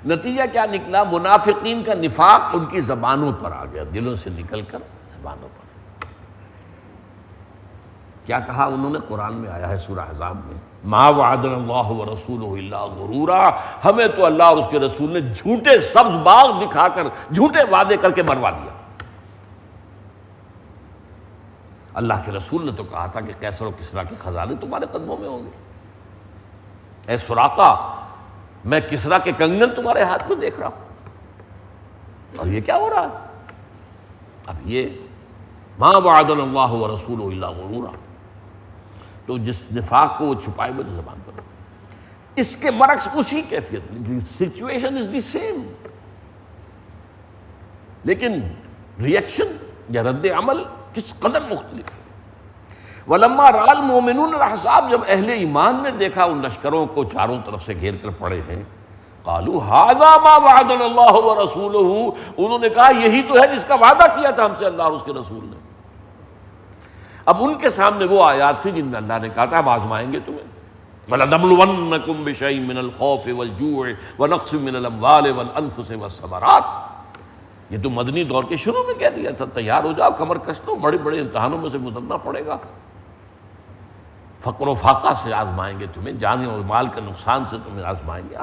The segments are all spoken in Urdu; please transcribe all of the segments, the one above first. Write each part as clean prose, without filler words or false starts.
نتیجہ کیا نکلا؟ منافقین کا نفاق ان کی زبانوں پر آ گیا، دلوں سے نکل کر زبانوں پر۔ کیا کہا انہوں نے؟ قرآن میں آیا ہے سورہ احزاب میں، ما وعدنا اللہ ورسولہ الا غرورا، ہمیں تو اللہ اور اس کے رسول نے جھوٹے سبز باغ دکھا کر جھوٹے وعدے کر کے مروا دیا۔ اللہ کے رسول نے تو کہا تھا کہ قیصر و کسریٰ کے خزانے تمہارے قدموں میں ہوں گے، اے سراقہ میں کسریٰ کے کنگن تمہارے ہاتھ میں دیکھ رہا ہوں، اور یہ کیا ہو رہا ہے؟ اب یہ ما وعدنا اللہ ورسولہ الا غرورا، تو جس نفاق کو وہ چھپائے ہوئے تو زبان پر۔ اس کے برعکس اسی کیفیت، سچویشن از دی سیم، لیکن ریئیکشن یا رد عمل کس قدر مختلف ہے۔ وَلَمَّا رَأَى الْمُؤْمِنُونَ الْأَحْزَابَ، جب اہل ایمان نے دیکھا ان لشکروں کو چاروں طرف سے گھیر کر پڑے ہیں، قالوا هَذَا مَا وَعَدَنَا اللَّهُ وَرَسُولُهُ، انہوں نے کہا یہی تو ہے جس کا وعدہ کیا تھا ہم سے اللہ اور اس کے رسول نے۔ اب ان کے سامنے وہ آیات تھی جن میں اللہ نے کہا تھا ہم آزمائیں گے تمہیں، وَلَنَبْلُوَنَّكُمْ بِشَيْءٍ مِّنَ الْخَوْفِ وَالْجُوعِ وَنَقْصٍ مِّنَ الْأَمْوَالِ وَالْأَنفُسِ وَالثَّمَرَاتِ، یہ تو مدنی دور کے شروع میں کہہ دیا تھا، تیار ہو جاؤ، کمر کس لو، بڑے بڑے امتحانوں میں سے گزرنا پڑے گا، فقر و فاقہ سے آزمائیں گے تمہیں، جان اور مال کے نقصان سے تمہیں آزمائیں گے،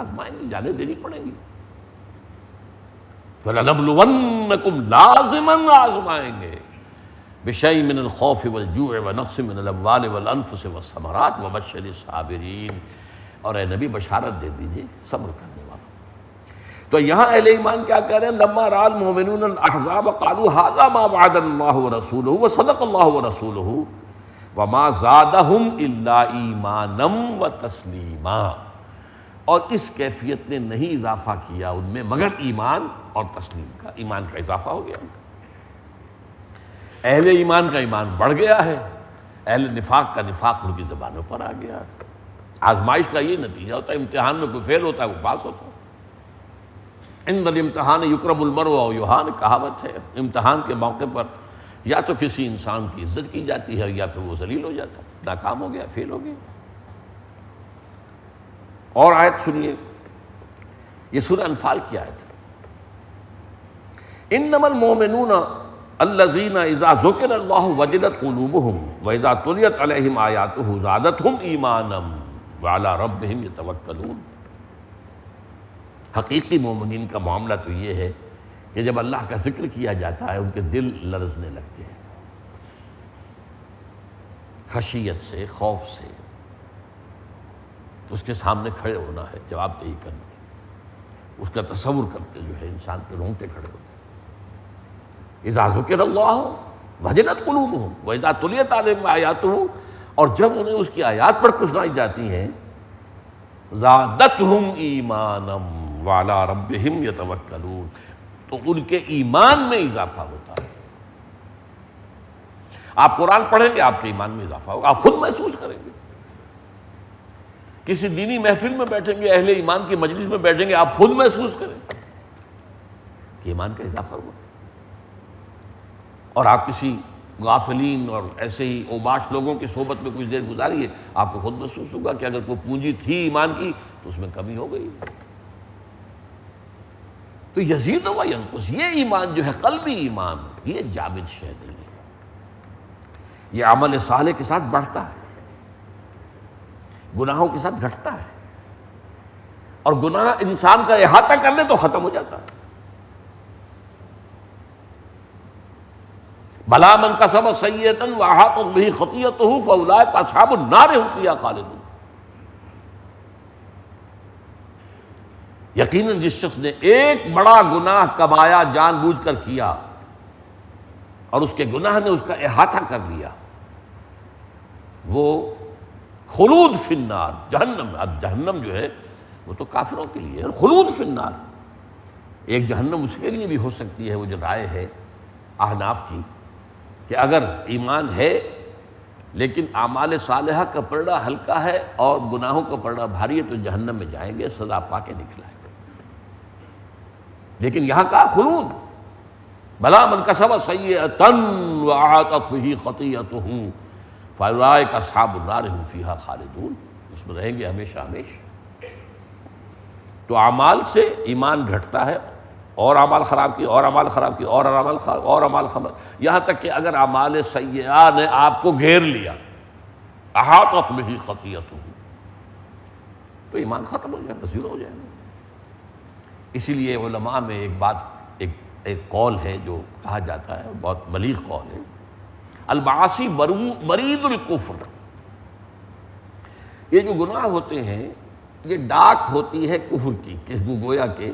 جانیں دینی پڑیں گی۔ وَلَنَبْلُوَنَّكُمْ لازماً آزمائیں گے، بِشَيْءٍ مِّنَ الْخَوْفِ وَالْجُوعِ وَنَقْصٍ مِّنَ الْأَمْوَالِ وَالْأَنفُسِ وَالثَّمَرَاتِ وَبَشِّرِ الصَّابِرِينَ، اور اے نبی بشارت دے دیجئے صبر کرنے والوں۔ تو یہاں اہل ایمان کیا کہہ رہے ہیں؟ لَمَّا رَأَى الْمُؤْمِنُونَ الْأَحْزَابَ قَالُوا هَذَا مَا وَعَدَنَا اللَّهُ وَرَسُولُهُ وَصَدَقَ اللَّهُ وَرَسُولُهُ وَمَا زَادَهُمْ إِلَّا إِيمَانًا وَتَسْلِيمًا، اور اس کیفیت نے نہیں اضافہ کیا ان میں مگر ایمان اور تسلیم کا، ایمان کا اضافہ ہو گیا۔ اہل ایمان کا ایمان بڑھ گیا ہے، اہل نفاق کا نفاق ان کی زبانوں پر آ گیا۔ آزمائش کا یہ نتیجہ ہوتا ہے، امتحان میں کوئی فیل ہوتا ہے وہ پاس ہوتا ہے۔ عند الامتحان یکرم المرء او یہان، کہاوت ہے، امتحان کے موقع پر یا تو کسی انسان کی عزت کی جاتی ہے یا پھر وہ ذلیل ہو جاتا ہے، ناکام ہو گیا، فیل ہو گیا۔ اور آیت سنیے، یہ سورہ انفال کی آیت ہے، انما المؤمنون الذین اذا ذکر اللہ وجلت قلوبہم واذا تلیت علیہم آیاتہ زادتہم ایمانا وعلی ربہم یتوکلون۔ حقیقی مومنین کا معاملہ تو یہ ہے کہ جب اللہ کا ذکر کیا جاتا ہے ان کے دل لرزنے لگتے ہیں، خشیت سے، خوف سے، اس کے سامنے کھڑے ہونا ہے، جواب دہی کرنا ہے، اس کا تصور کرتے جو ہے انسان کے رونگٹے کھڑے ہوتے ہیں۔ اذا ذکر اللہ وجلت قلوبہم واذا تلیت علیہم آیاتہ، اور جب انہیں اس کی آیات پر کچھ سنائی جاتی ہیں، زادتہم ایمانا وعلی ربہم یتوکلون، تو ان کے ایمان میں اضافہ ہوتا ہے۔ آپ قرآن پڑھیں گے آپ کے ایمان میں اضافہ ہوگا، آپ خود محسوس کریں گے۔ کسی دینی محفل میں بیٹھیں گے، اہل ایمان کی مجلس میں بیٹھیں گے، آپ خود محسوس کریں کہ ایمان کا اضافہ ہوا۔ اور آپ کسی غافلین اور ایسے ہی اوباش لوگوں کی صحبت میں کچھ دیر گزاریے، آپ کو خود محسوس ہوگا کہ اگر کوئی پونجی تھی ایمان کی تو اس میں کمی ہو گئی۔ تو یزید و ینقص، یہ ایمان جو ہے قلبی ایمان، یہ جامد شے نہیں ہے، یہ عمل صالح کے ساتھ بڑھتا ہے، گناہوں کے ساتھ گھٹتا ہے، اور گناہ انسان کا احاطہ کر لے تو ختم ہو جاتا ہے۔ بلا من کسب سیئۃ واحاطت بہ خطیئتہ فاولئک اصحاب النار هم فیہا خالدون۔ یقیناً جس شخص نے ایک بڑا گناہ کبایا جان بوجھ کر کیا اور اس کے گناہ نے اس کا احاطہ کر لیا، وہ خلود فی النار، جہنم، اب جہنم جو ہے وہ تو کافروں کے لیے ہے، خلود فی النار۔ ایک جہنم اس کے لیے بھی ہو سکتی ہے، وہ جو رائے ہے احناف کی کہ اگر ایمان ہے لیکن اعمال صالحہ کا پلڑا ہلکا ہے اور گناہوں کا پلڑا بھاری ہے تو جہنم میں جائیں گے، سزا پا کے نکلائیں گے۔ لیکن یہاں کا خلود، بلا من کسب سیئۃ واحاطت بہ خطیئتہ فاولئک اصحاب النار هم فیہا خالدون، اس میں رہیں گے ہمیشہ ہمیشہ۔ تو اعمال سے ایمان گھٹتا ہے، اور اعمال خراب کی، اور اعمال خراب کی، اور اعمال خراب، اور اعمال خراب، یہاں تک کہ اگر اعمال سیئہ نے آپ کو گھیر لیا، احاطت بہ خطیئتہ، تو ایمان ختم ہو جائے گا، زیرو ہو جائے گا۔ اسی لیے علماء میں ایک قول ہے جو کہا جاتا ہے، بہت بلیغ قول ہے، المعاصی برید الکفر، یہ جو گناہ ہوتے ہیں یہ ڈاک ہوتی ہے کفر کی، کہ گویا کہ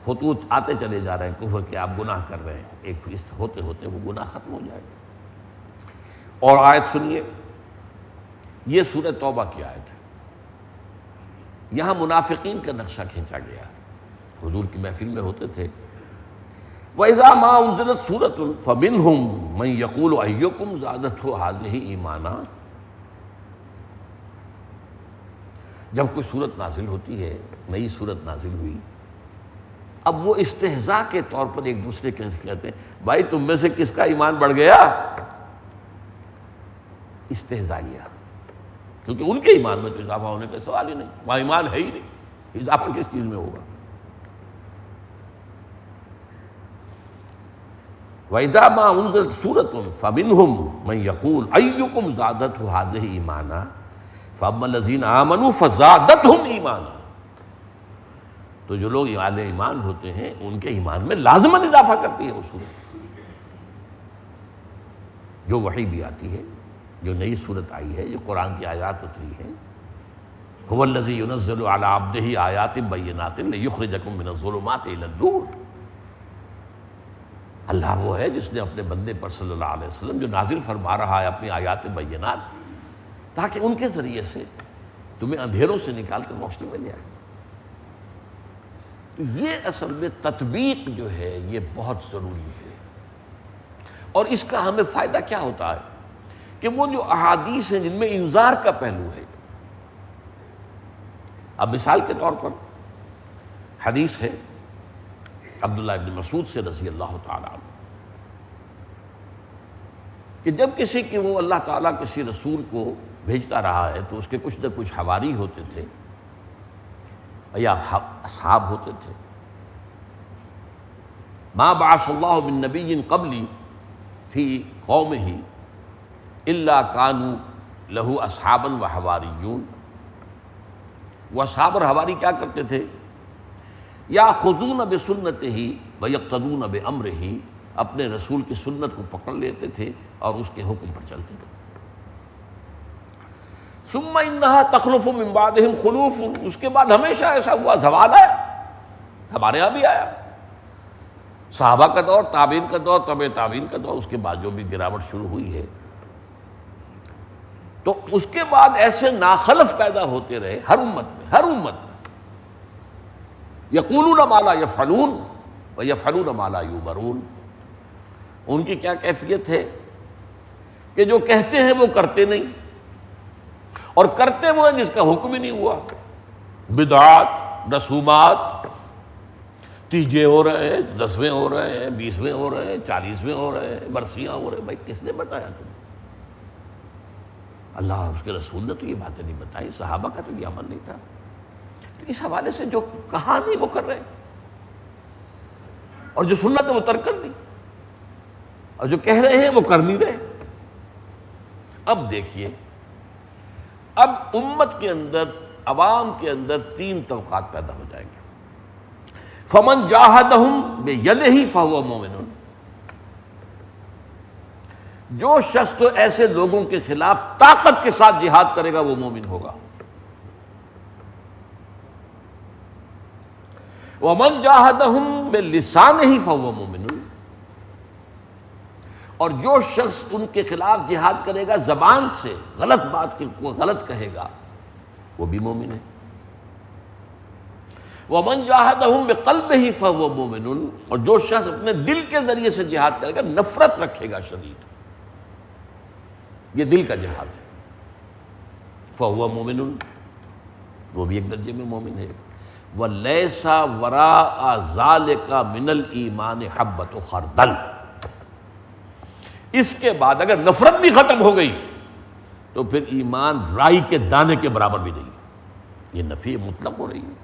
خطوط آتے چلے جا رہے ہیں کفر کے، آپ گناہ کر رہے ہیں، ایک فیصد ہوتے ہوتے وہ گناہ ختم ہو جائے گا۔ اور آیت سنیے، یہ سورہ توبہ کی آیت ہے، یہاں منافقین کا نقشہ کھینچا گیا، حضور کی محفل میں ہوتے تھے، وَإِذَا مَا أُنزِلَتْ سُورَةٌ فَمِنْهُمْ مَنْ يَقُولُ أَيُّكُمْ زَادَتْهُ هَٰذِهِ ایمانا، جب کوئی صورت نازل ہوتی ہے، نئی صورت نازل ہوئی، اب وہ استہزاء کے طور پر ایک دوسرے کے کہتے ہیں بھائی تم میں سے کس کا ایمان بڑھ گیا، استہزائیہ، کیونکہ ان کے ایمان میں تو اضافہ ہونے کا سوال ہی نہیں، وہاں ایمان ہے ہی نہیں، اضافہ کس چیز میں ہوگا۔ وَإِذَا مَا أُنزِلَتْ سُورَةٌ فَمِنْهُمْ مَنْ يَقُولُ أَيُّكُمْ زَادَتْهُ هَٰذِهِ ایمانا فَأَمَّا الَّذِينَ آمَنُوا فَزَادَتْهُمْ ایمانا، تو جو لوگ اہل ایمان ہوتے ہیں ان کے ایمان میں لازماً اضافہ کرتی ہے وہ سورت، جو وحی بھی آتی ہے، جو نئی صورت آئی ہے، جو قرآن کی آیات اتری ہیں، هُوَ الَّذِي يُنَزِّلُ عَلَىٰ عَبْدِهِ آیَاتٍ بَيِّنَاتٍ لِيُخْرِجَكُم مِّنَ الظُّلُمَاتِ إِلَى النُّورِ، اللہ وہ ہے جس نے اپنے بندے پر صلی اللہ علیہ وسلم جو نازل فرما رہا ہے اپنی آیات بینات، تاکہ ان کے ذریعے سے تمہیں اندھیروں سے نکال کر روشنی مل جائے۔ تو یہ اصل میں تطبیق جو ہے یہ بہت ضروری ہے، اور اس کا ہمیں فائدہ کیا ہوتا ہے کہ وہ جو احادیث ہیں جن میں انذار کا پہلو ہے، اب مثال کے طور پر حدیث ہے عبداللہ ابن مسعود سے رضی اللہ تعالیٰ عنہ کہ جب کسی کی وہ اللہ تعالیٰ کسی رسول کو بھیجتا رہا ہے تو اس کے کچھ نہ کچھ حواری ہوتے تھے یا اصحاب ہوتے تھے، ما بعث اللہ من نبی قبلی فی قومہ الا کانوا لہ اصحابا و حواریون، وہ اصحاب اور حواری کیا کرتے تھے، یاخذون بسنتہ ویقتدون بامرہ، اپنے رسول کی سنت کو پکڑ لیتے تھے اور اس کے حکم پر چلتے تھے۔ ثم انہا تخلف من بعدہم خلوف، اس کے بعد ہمیشہ ایسا ہوا، زوال آیا، ہمارے یہاں بھی آیا، صحابہ کا دور، تابعین کا دور، تبع تابعین کا دور، اس کے بعد جو بھی گراوٹ شروع ہوئی ہے، تو اس کے بعد ایسے ناخلف پیدا ہوتے رہے ہر امت میں، یقولون ما لا یفعلون ویفعلون ما لا یؤمرون، ان کی کیا کیفیت ہے کہ جو کہتے ہیں وہ کرتے نہیں، اور کرتے وہ ہیں جس کا حکم ہی نہیں ہوا، بدعات، رسومات، تیجے ہو رہے ہیں، 10ویں ہو رہے ہیں، 20ویں ہو رہے ہیں، 40ویں ہو رہے ہیں، برسیاں ہو رہے ہیں، بھائی کس نے بتایا تمہیں؟ اللہ اس کے رسول نے تو یہ باتیں نہیں بتائی، صحابہ کا تو یہ عمل نہیں تھا، تو اس حوالے سے جو کہا نہیں وہ کر رہے ہیں، اور جو سنت ہے وہ ترک کر دی، اور جو کہہ رہے ہیں وہ کر نہیں رہے۔ اب دیکھیے، اب امت کے اندر، عوام کے اندر 3 طبقات پیدا ہو جائیں گے۔ فمن جاہدہم بیدہ فہو مومن، جو شخص تو ایسے لوگوں کے خلاف طاقت کے ساتھ جہاد کرے گا وہ مومن ہوگا۔ ومن جاہدہم بلسانہ فہو مومن، اور جو شخص ان کے خلاف جہاد کرے گا زبان سے، غلط بات کو غلط کہے گا، وہ بھی مومن ہے۔ ومن جاہدہم بقلبہ فہو مومن، اور جو شخص اپنے دل کے ذریعے سے جہاد کرے گا، نفرت رکھے گا شدید، یہ دل کا جہاد ہے، فہو مومن، وہ بھی ایک درجے میں مومن ہے۔ وَلَيْسَ وَرَاءَ ذَلِكَ مِنَ الْإِيمَانِ حَبَّةُ خَرْدَلٍ، اس کے بعد اگر نفرت بھی ختم ہو گئی تو پھر ایمان رائی کے دانے کے برابر بھی نہیں، یہ نفی مطلق ہو رہی ہے۔